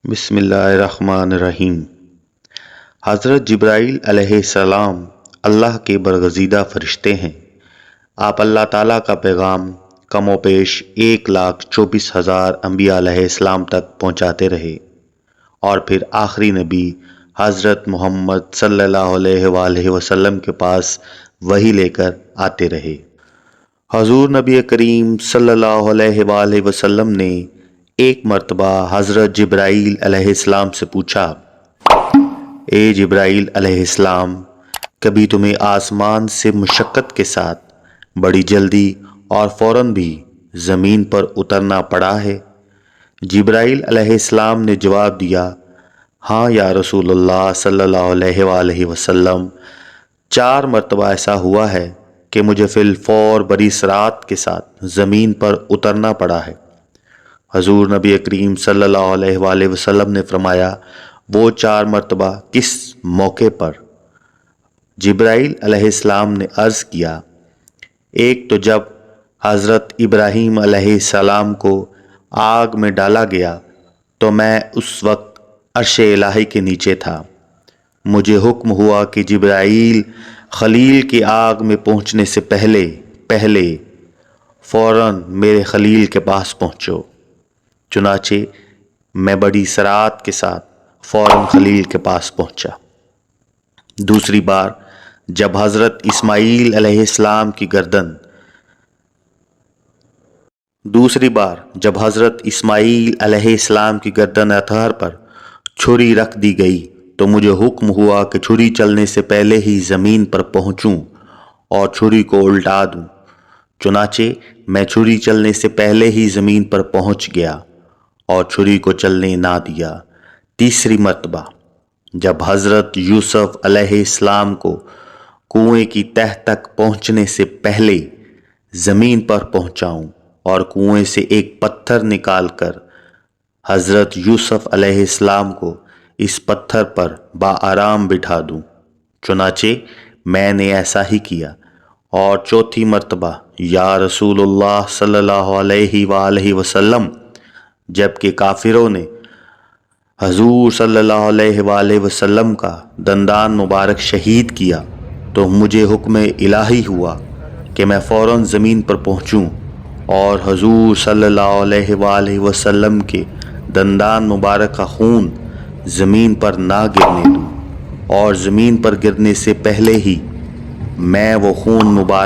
بسم اللہ الرحمن الرحیم۔ حضرت جبرائیل علیہ السلام اللہ کے برگزیدہ فرشتے ہیں۔ آپ اللہ تعالیٰ کا پیغام کم و بیش 1,24,000 انبیاء علیہ السلام تک پہنچاتے رہے، اور پھر آخری نبی حضرت محمد صلی اللہ علیہ وآلہ وسلم کے پاس وحی لے کر آتے رہے۔ حضور نبی کریم صلی اللہ علیہ وآلہ وسلم نے ایک مرتبہ حضرت جبرائیل علیہ السلام سے پوچھا، اے جبرائیل علیہ السلام، کبھی تمہیں آسمان سے مشقت کے ساتھ بڑی جلدی اور فوراً بھی زمین پر اترنا پڑا ہے؟ جبرائیل علیہ السلام نے جواب دیا، ہاں یا رسول اللہ صلی اللہ علیہ وآلہ وسلم، 4 مرتبہ ایسا ہوا ہے کہ مجھے فی الفور بڑی سرعت کے ساتھ زمین پر اترنا پڑا ہے۔ حضور نبی کریم صلی اللہ علیہ وآلہ وسلم نے فرمایا، وہ 4 مرتبہ کس موقع پر؟ جبرائیل علیہ السلام نے عرض کیا، ایک تو جب حضرت ابراہیم علیہ السلام کو آگ میں ڈالا گیا تو میں اس وقت عرش الہی کے نیچے تھا۔ مجھے حکم ہوا کہ جبرائیل خلیل کی آگ میں پہنچنے سے پہلے فوراً میرے خلیل کے پاس پہنچو۔ چنانچہ میں بڑی سرعت کے ساتھ فوراً خلیل کے پاس پہنچا۔ دوسری بار جب حضرت اسماعیل علیہ السلام کی گردن اطہر پر چھری رکھ دی گئی تو مجھے حکم ہوا کہ چھری چلنے سے پہلے ہی زمین پر پہنچوں اور چھری کو الٹا دوں۔ چنانچہ میں چھری چلنے سے پہلے ہی زمین پر پہنچ گیا اور چھری کو چلنے نہ دیا۔ تیسری مرتبہ جب حضرت یوسف علیہ السلام کو کنویں کی تہ تک پہنچنے سے پہلے زمین پر پہنچاؤں اور کنویں سے ایک پتھر نکال کر حضرت یوسف علیہ السلام کو اس پتھر پر بآرام بٹھا دوں۔ چنانچہ میں نے ایسا ہی کیا۔ اور چوتھی مرتبہ یا رسول اللہ صلی اللہ علیہ وآلہ وسلم، جبکہ کافروں نے حضور صلی اللہ علیہ وآلہ وسلم کا دندان مبارک شہید کیا تو مجھے حکم الہی ہوا کہ میں فوراً زمین پر پہنچوں اور حضور صلی اللہ علیہ وآلہ وسلم کے دندان مبارک کا خون زمین پر نہ گرنے دوں، اور زمین پر گرنے سے پہلے ہی میں وہ خون مبارک